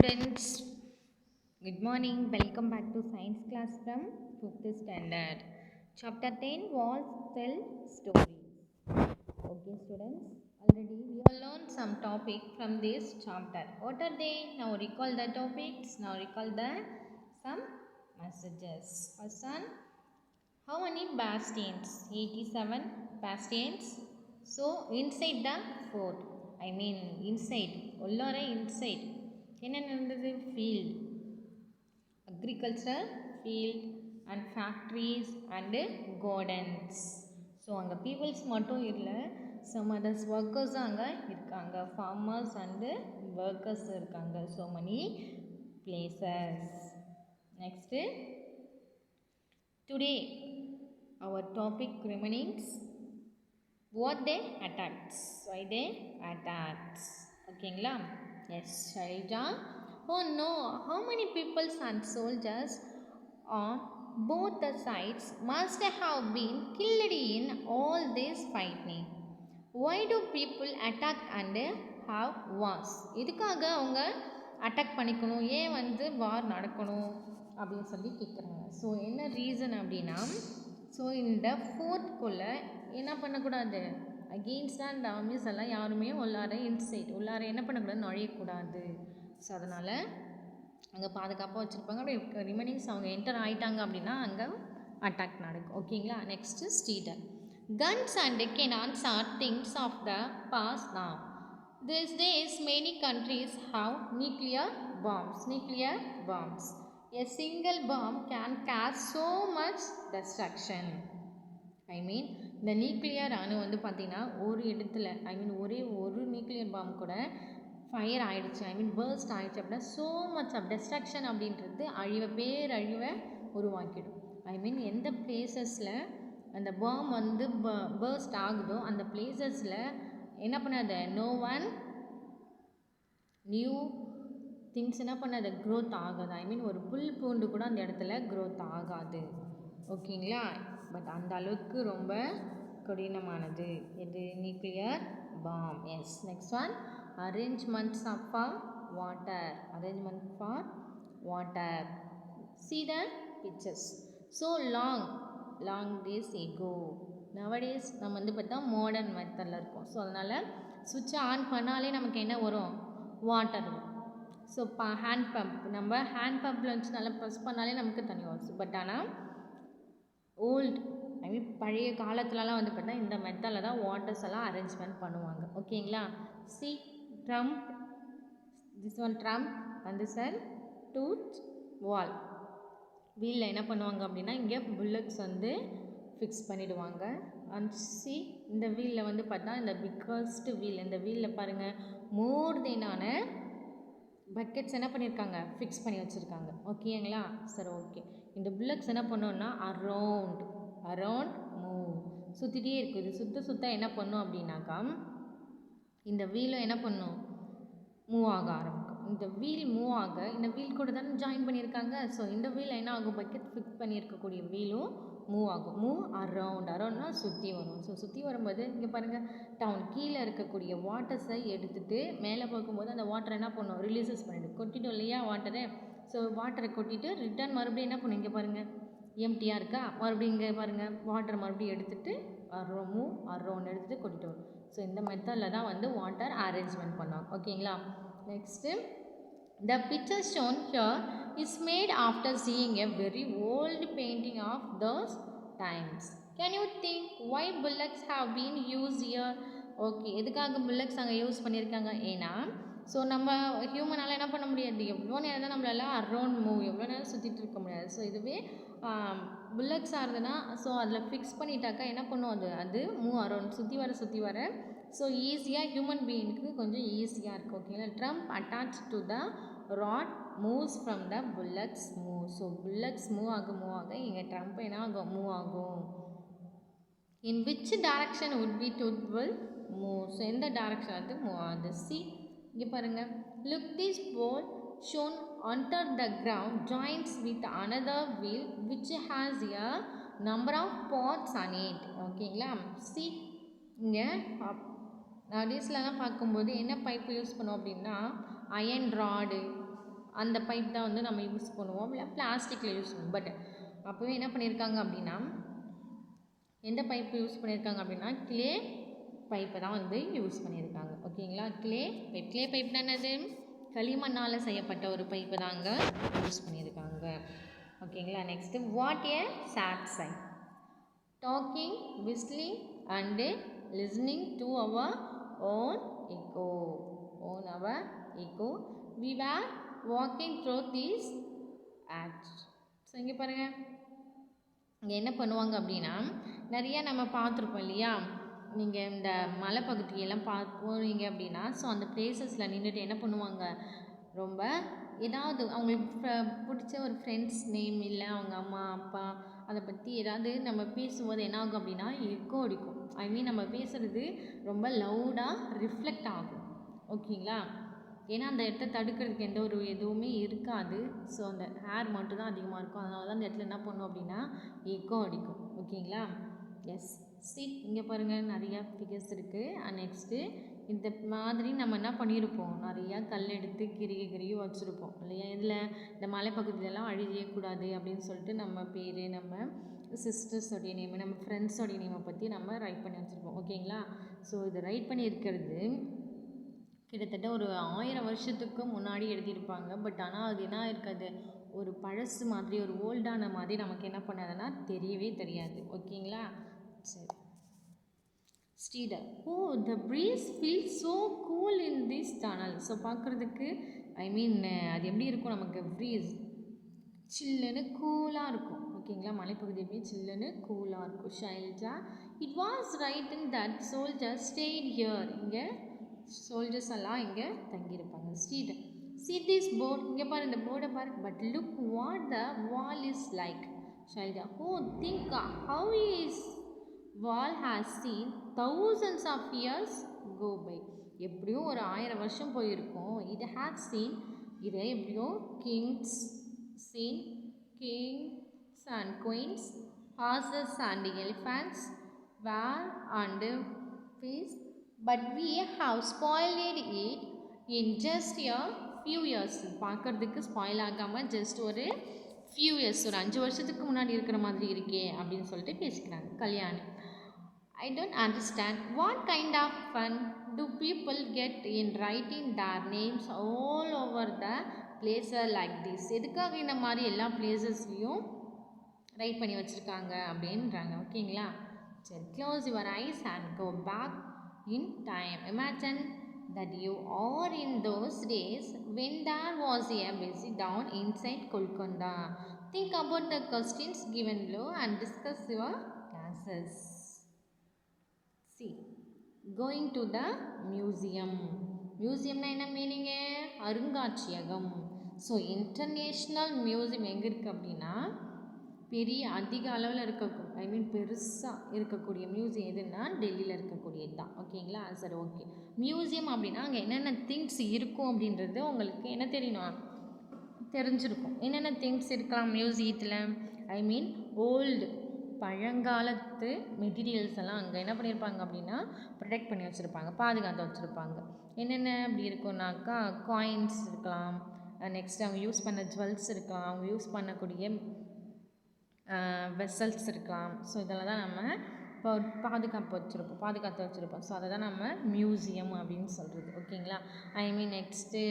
students, good morning. Welcome back to science class from 5th standard. Chapter 10 was tell stories. Okay students, already we have learned some topic from this chapter. What are they? Now recall the topics. Now recall the some messages. First one, how many bastions? 87 bastions. So inside the fort, inside, உள்ளார inside என்ன நடந்தது? field, agricultural field and factories and gardens. So அங்கே peoples மட்டும் இல்லை, some others workers அங்கே இருக்காங்க, farmers and workers இருக்காங்க. so many places. next, today our topic remains what they attacked. Why they attacked? ஓகேங்களா? yes, Sharija. Oh no, how many people and soldiers on both the sides must have been killed in all this fighting? Why do people attack and have wars? இதுக்காக அவங்க attack பண்ணிக்கணும், ஏன் வார் நடக்கணும் அப்படின்னு சொல்லி கேட்குறாங்க. So என்ன ரீசன் அப்படின்னா, ஸோ இந்த ஃபோர்ட்குள்ளே என்ன பண்ணக்கூடாது, அகெயின்ஸ்டாக இந்த ஆர்மிஸ் எல்லாம் யாருமே உள்ளார இன்சைட் உள்ளார என்ன பண்ணக்கூடாது, நுழையக்கூடாது. ஸோ அதனால் அங்கே பாதுகாப்பாக வச்சுருப்பாங்க. அப்படி ரிமைனிங்ஸ் அவங்க என்டர் ஆகிட்டாங்க அப்படின்னா அங்கே அட்டாக் நடக்கும். ஓகேங்களா? நெக்ஸ்ட்டு ஸ்டீடர். Guns and cannons are things of the past now. These days many countries have nuclear bombs. A single bomb can cause so much destruction. இந்த நியூக்ளியர் அணு பார்த்திங்கன்னா ஒரு இடத்துல ஒரே ஒரு நியூக்ளியர் பாம் கூட ஃபயர் ஆகிடுச்சு, பர்ஸ்ட் ஆகிடுச்சு அப்படின்னா ஸோ மச் ஆஃப் டெஸ்ட்ரக்ஷன் அப்படின்றது பேரழிவை உருவாக்கிடும். எந்த பிளேசஸில் அந்த பாம் பர்ஸ்ட் ஆகுதோ அந்த பிளேசஸில் என்ன பண்ணாது, நோ ஒன் நியூ திங்ஸ் என்ன பண்ணாது, க்ரோத் ஆகாது. ஒரு புல் பூண்டு கூட அந்த இடத்துல க்ரோத் ஆகாது. ஓகேங்களா? பட் அந்த அளவுக்கு ரொம்ப கடினமானது இது nuclear bomb. Yes. Next one, arrangements for water. See the pictures. So long days ago. nowadays நம்ம பார்த்தா மாடர்ன் மெத்தடில் இருக்கும். ஸோ அதனால் சுவிட்சை ஆன் பண்ணாலே நமக்கு என்ன வரும், வாட்டர் வரும். ஸோ ஹேண்ட் பம்ப், நம்ம ஹேண்ட் பம்பில் வச்சு நல்லா ப்ரெஸ் பண்ணாலே நமக்கு தண்ணி வரும். பட் ஆனால் ஓல்டு பழைய காலத்துலலாம் பார்த்தா இந்த மெத்தடில் தான் வாட்டர்ஸ் எல்லாம் அரேஞ்ச்மெண்ட் பண்ணுவாங்க. ஓகேங்களா? C Trump, this one Trump வந்து சார் டூத் வால் வீலில் என்ன பண்ணுவாங்க அப்படின்னா இங்கே புல்லட்ஸ் ஃபிக்ஸ் பண்ணிவிடுவாங்க. அண்ட் சி இந்த வீலில் பார்த்தா இந்த பிக்கஸ்ட் வீல், இந்த வீலில் பாருங்கள் மோர் தெனான பக்கெட்ஸ் என்ன பண்ணியிருக்காங்க, ஃபிக்ஸ் பண்ணி வச்சுருக்காங்க. ஓகேங்களா? சரி, ஓகே. இந்த புல்லட்ஸ் என்ன பண்ணோன்னா அரவுண்ட் மூவ் சுற்றிட்டே இருக்குது. சுத்த என்ன பண்ணும் அப்படின்னாக்கா இந்த வீலும் என்ன பண்ணும், மூவ் ஆக ஆரம்பிக்கும். இந்த வீல் மூவ் ஆக இந்த வீல் கூட தானே ஜாயின் பண்ணியிருக்காங்க. ஸோ இந்த வீல் என்ன ஆகும், பக்கெட் ஃபிக்ஸ் பண்ணியிருக்கக்கூடிய வீலும் மூவ் ஆகும். மூவ் அரவுண்ட்னா சுற்றி வரும். ஸோ சுற்றி வரும்போது இங்கே பாருங்கள், டவுன் கீழே இருக்கக்கூடிய வாட்டர்ஸை எடுத்துகிட்டு மேலே போகும்போது அந்த வாட்டரை என்ன பண்ணும், ரிலீசஸ் பண்ணிவிடும். கொட்டிட்டோம் இல்லையா வாட்டரை. ஸோ வாட்டரை கொட்டிட்டு ரிட்டர்ன் மறுபடியும் என்ன பண்ணும், இங்கே பாருங்கள் எம்டியாக இருக்கா, மறுபடியும் இங்கே பாருங்கள் வாட்டர் மறுபடியும் எடுத்துகிட்டு மூவ் அரவுண்ட் எடுத்துகிட்டு கொட்டிட்டு வரும். ஸோ இந்த மெத்தடில் தான் வாட்டர் அரேஞ்ச்மெண்ட் பண்ணுவாங்க. ஓகேங்களா? Next, the picture shown here is made after seeing a very old painting of those times. Can you think why bullocks have been used here? Okay, எதுக்காக புல்லக்ஸ் அங்கே யூஸ் பண்ணியிருக்காங்க? ஏன்னா ஸோ நம்ம ஹியூமனால் என்ன பண்ண முடியாது, எவ்வளோ நேரம் தான் நம்மளால அரவுண்ட் மூவ், எவ்வளோ நேரம் சுற்றிட்டு இருக்க முடியாது. ஸோ இதுவே புல்லக்ஸாக இருந்ததுன்னா ஸோ அதில் ஃபிக்ஸ் பண்ணிட்டாக்கா என்ன பண்ணும், அது மூவ் அரவுண்ட் சுற்றி வர ஸோ ஈஸியாக ஹியூமன் பீயிங்க்கு கொஞ்சம் ஈஸியாக இருக்கும். ஓகேங்களா? Drum attach to the rod moves from the bullocks move. So bullocks move ஆக இங்கே ட்ரம்ப் என்ன ஆகும், மூவ் ஆகும். In which direction would be to will move? So எந்த டைரக்ஷன் மூவ் ஆகுது? சி இங்கே பாருங்கள், look this pole shown under the ground joins with another wheel which has a number of parts on it. ஓகேங்களா? C இங்கே நடிஸ்லலாம் பார்க்கும்போது என்ன pipe use பண்ணுவோம் அப்படின்னா அயன் ராடு, அந்த பைப் தான் வந்து நம்ம யூஸ் பண்ணுவோம், இல்லை பிளாஸ்டிக்கில் யூஸ் பண்ணுவோம். பட் அப்போவே என்ன பண்ணியிருக்காங்க அப்படின்னா, எந்த பைப்பு யூஸ் பண்ணியிருக்காங்க அப்படின்னா கிளே பைப்பை தான் வந்து யூஸ் பண்ணியிருக்காங்க. ஓகேங்களா, கிளே பைப்னா என்னது, களிமண்ணால் செய்யப்பட்ட ஒரு பைப்பு தாங்க யூஸ் பண்ணியிருக்காங்க. ஓகேங்களா, next what a sad sight, talking, whistling and listening to our own echo. We were walking through these acts. So இங்கே பாருங்கள், இங்கே என்ன பண்ணுவாங்க அப்படின்னா, நிறையா நம்ம பார்த்துருப்போம் இல்லையா, நீங்கள் இந்த மலைப்பகுதியெல்லாம் போனீங்க அப்படின்னா, ஸோ அந்த பிளேசஸில் நின்றுட்டு என்ன பண்ணுவாங்க, ரொம்ப ஏதாவது அவங்களுக்கு பிடிச்ச ஒரு ஃப்ரெண்ட்ஸ் நேம், இல்லை அவங்க அம்மா அப்பா அதை பற்றி ஏதாவது நம்ம பேசும்போது என்ன ஆகும் அப்படின்னா எக்கோ அடிக்கும். ஐ மீன் நம்ம பேசுகிறது ரொம்ப லவுடாக ரிஃப்ளெக்ட் ஆகும். ஓகேங்களா, ஏன்னா அந்த இடத்த தடுக்கிறதுக்கு எந்த ஒரு எதுவுமே இருக்காது. ஸோ அந்த ஹேர் மட்டும் தான் அதிகமாக இருக்கும். அதனால தான் அந்த இடத்துல என்ன பண்ணும் அப்படின்னா எக்கோ அடிக்கும். ஓகேங்களா, எஸ் சீட். இங்கே பாருங்கள் நிறையா ஃபிகர்ஸ் இருக்குது. நெக்ஸ்ட்டு இந்த மாதிரி நம்ம என்ன பண்ணியிருப்போம், நிறையா கல் எடுத்து கிருகி வச்சுருப்போம் இல்லையா. இதில் இந்த மலைப்பகுதியிலலாம் அழியக்கூடாது அப்படின்னு சொல்லிட்டு நம்ம பேர், நம்ம சிஸ்டர்ஸோடைய நேமு, நம்ம ஃப்ரெண்ட்ஸோடைய நேமை பற்றி நம்ம ரைட் பண்ணி வச்சுருப்போம். ஓகேங்களா, ஸோ இது ரைட் பண்ணி இருக்கிறது கிட்டத்தட்ட ஒரு 1000 வருஷத்துக்கு முன்னாடி எழுதியிருப்பாங்க. பட் ஆனால் அது என்ன இருக்காது, ஒரு பழசு மாதிரி, ஒரு ஓல்டான மாதிரி நமக்கு என்ன பண்ணாதுன்னா தெரியவே தெரியாது. ஓகேங்களா, சரி. ஸ்டீடர், oh the breeze feel so cool in this tunnel. So பார்க்குறதுக்கு ஐ மீன் அது எப்படி இருக்கும், நமக்கு ப்ரீஸ் சில்லுன்னு கூலாக இருக்கும். ஓகேங்களா, மலைப்பகுதி எப்படி சில்லுன்னு கூலாக இருக்கும். ஷைல்டா, it was right in that soldier state here. இங்கே சோல்ஜர்ஸ் எல்லாம் இங்கே தங்கியிருப்பாங்க. ஸ்டீடர், see this board, இங்கே பாரு இந்த போர்டை பாரு, but look what the wall is like. ஷைல்டா, oh think how is wall has seen thousands of years go by. எப்படியோ ஒரு 1000 வருஷம் போயிருக்கும். இது has seen, இது எப்படியோ kings and queens, horses and elephants, war and peace, but we have spoiled it in just a few years. பார்க்கறதுக்கு spoil ஆகாமல் just ஒரு ஃபியூ இயர்ஸ், ஒரு 5 வருஷத்துக்கு முன்னாடி இருக்கிற மாதிரி இருக்கே அப்படின்னு சொல்லிட்டு பேசிக்கிறாங்க. Kalyani, I don't understand what kind of fun do people get in writing their names all over the places like this. எதுக்காக இந்த மாதிரி எல்லா பிளேசஸ்லையும் ரைட் பண்ணி வச்சுருக்காங்க அப்படின்றாங்க. ஓகேங்களா, சரி. Close your eyes and go back in time. Imagine that you are in those days when there was a busy town inside Kolkata. Think about the questions given below and discuss your answers. See, going to the museum. மியூசியம்னா என்ன meaning, அருங்காட்சியகம். So international museum எங்கே இருக்குது அப்படின்னா பெரிய அதிக அளவில் ஐ மீன் பெருசாக இருக்கக்கூடிய மியூசியம் எதுன்னா டெல்லியில் இருக்கக்கூடியது தான். ஓகேங்களா, சரி ஓகே. மியூசியம் அப்படின்னா அங்கே என்னென்ன திங்ஸ் இருக்கும் அப்படின்றது உங்களுக்கு என்ன தெரியணும், தெரிஞ்சிருக்கும். என்னென்ன திங்ஸ் இருக்கலாம் மியூசியத்தில், ஐ மீன் ஓல்டு பழங்காலத்து மெட்டீரியல்ஸ் எல்லாம் அங்கே என்ன பண்ணியிருப்பாங்க அப்படின்னா ப்ரொடெக்ட் பண்ணி வச்சுருப்பாங்க, பாதுகாத்து வச்சுருப்பாங்க. என்னென்ன அப்படி இருக்கும்னாக்கா காயின்ஸ் இருக்கலாம், நெக்ஸ்ட் அவங்க யூஸ் பண்ண ஜுவல்ஸ் இருக்கலாம், அவங்க யூஸ் பண்ணக்கூடிய வெசல்ஸ் இருக்கலாம். ஸோ இதெல்லாம் தான் நம்ம இப்போ பாதுகாத்து வச்சுருப்போம். ஸோ அதை தான் நம்ம மியூசியம் அப்படின்னு சொல்கிறது. ஓகேங்களா, ஐ மீன் நெக்ஸ்ட்டு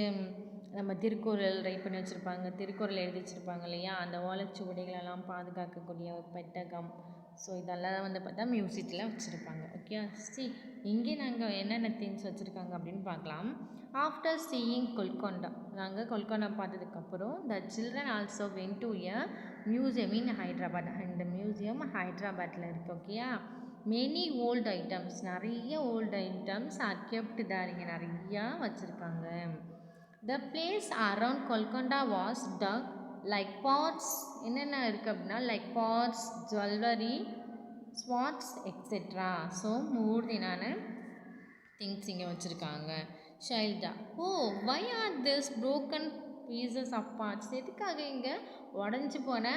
நம்ம திருக்குறள் ரைட் பண்ணி வச்சுருப்பாங்க, திருக்குறள் எழுதி வச்சுருப்பாங்க இல்லையா, அந்த ஓலைச்சுவடிகளெல்லாம் பாதுகாக்கக்கூடிய ஒரு பெட்டகம். ஸோ இதெல்லாம் வந்து பார்த்தா மியூசியத்தில் வச்சுருப்பாங்க. ஓகே, சரி இங்கே நாங்கள் என்னென்ன திங்ஸ் வச்சுருக்காங்க அப்படின்னு பார்க்கலாம். ஆஃப்டர் சீயிங் கொல்கொண்டா, நாங்கள் கொல்கொண்டா பார்த்ததுக்கப்புறம் the children also went to a museum in Hyderabad. இந்த மியூசியம் ஹைட்ராபாத்தில் இருக்குது. ஓகேயா, மெனி ஓல்டு ஐட்டம்ஸ், நிறைய old items are kept there, இங்கே நிறையா வச்சுருக்காங்க. The place around Golconda was dug like pots, என்னென்ன இருக்குது அப்படின்னா like pots, jewellery, swords etcetera. So மூர்த்தினான திங்ஸ் இங்கே வச்சுருக்காங்க. ஷைல்டா, oh why are this broken pieces of parts, எதுக்காக இங்கே உடஞ்சி போன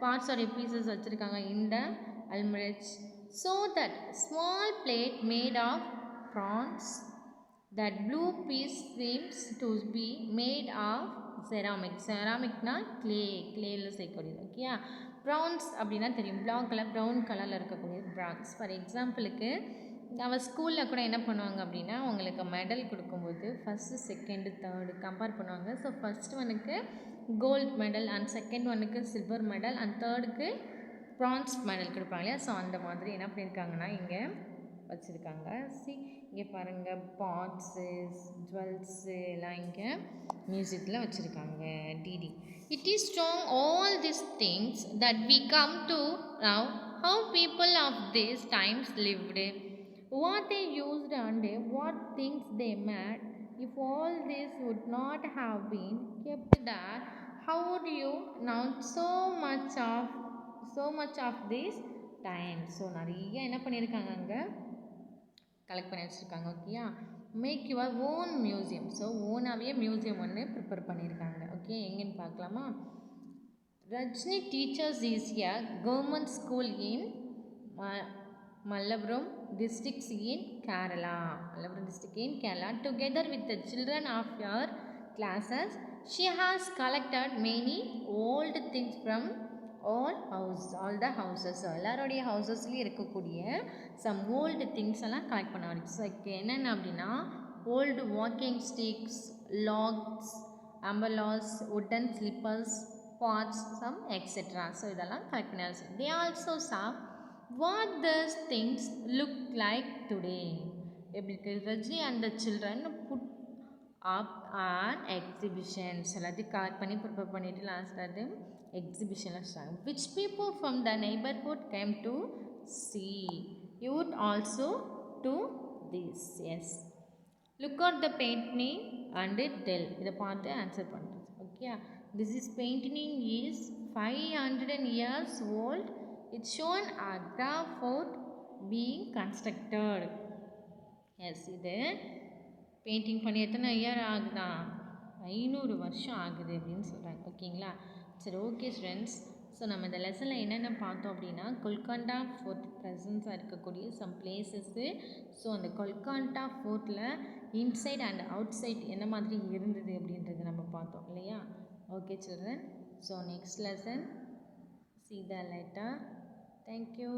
பார்ட்ஸோடைய பீசஸ் வச்சுருக்காங்க இந்த அல்மிரேஜ். So that small plate made of bronze That blue piece seems to be made of ceramic. Ceramicனா clay செய்யக்கூடியது. ஓகேயா? ப்ரௌன்ஸ் அப்படின்னா தெரியும், ப்ரௌன் கலரில் இருக்கக்கூடிய ப்ரான்ஸ். ஃபார் எக்ஸாம்பிளுக்கு நம்ம ஸ்கூலில் கூட என்ன பண்ணுவாங்க அப்படின்னா, அவங்களுக்கு மெடல் கொடுக்கும்போது ஃபஸ்ட்டு, செகண்டு, தேர்டு கம்பேர் பண்ணுவாங்க. ஸோ ஃபஸ்ட் ஒனுக்கு கோல்டு மெடல் அண்ட் செகண்ட் ஒனுக்கு சில்வர் மெடல் அண்ட் தேர்டுக்கு ப்ரான்ஸ் மெடல் கொடுப்பாங்க இல்லையா? ஸோ அந்த மாதிரி என்ன பண்ணியிருக்காங்கன்னா இங்கே வச்சுருக்காங்க. இங்கே பாருங்கள், பாட்ஸு, ஜுவல்ஸு எல்லாம் இங்கே மியூசியத்தில் வச்சுருக்காங்க. Did it is strong all these things that we come to now, how people of these times lived, what they used and what things they made. If all this would not have been kept there, how would you know so much of this time? So நிறைய என்ன பண்ணியிருக்காங்க அங்கே collect பண்ணி வச்சுருக்காங்க. ஓகேயா? Make your own museum. So ஓனாகவே museum ஒன்று prepare பண்ணியிருக்காங்க. ஓகே, எங்கேன்னு பார்க்கலாமா? Rajini teachers is a government school in Malappuram district in Kerala. Together with the children of her classes, she has collected many old things from all the houses. எல்லாருடைய ஹவுசஸ்லேயும் இருக்கக்கூடிய some old things எல்லாம் collect பண்ண ஆரம்பிச்சு. So என்னென்ன அப்படின்னா, old walking sticks, locks, umbrellas, wooden slippers, pots, some etcetera. So இதெல்லாம் collect பண்ண ஆரம்பிச்சு. They also saw what these things look like today. Rajni and the children put up an exhibition. எல்லாத்தையும் collect பண்ணி prepare பண்ணிவிட்டு லாஸ்ட்டாக எக்ஸிபிஷனில் start. which people from the neighborhood came to see. You would also do this. Yes, look at the painting and tell. இதை பார்த்து answer பண்ணுறது. Okay, this is painting is 500 years old. It's shown Agra fort being constructed. Yes, இது painting பண்ணி எத்தனை year ஆகுதா? 500 வருஷம் ஆகுது அப்படின்னு சொல்கிறாங்க. ஓகேங்களா? சரி, ஓகே ஸ்டூடெண்ட்ஸ். ஸோ நம்ம இந்த லெசனில் என்னென்ன பார்த்தோம் அப்படின்னா, கொல்கண்டா ஃபோர்ட் ப்ரெசன்ஸாக இருக்கக்கூடிய சம் பிளேசஸ்ஸு. ஸோ அந்த கொல்கண்டா ஃபோர்ட்டில் இன்சைட் அண்ட் அவுட் சைட் என்ன மாதிரி இருந்தது அப்படின்றது நம்ம பார்த்தோம் இல்லையா? Okay children, so next lesson see you later. Thank you.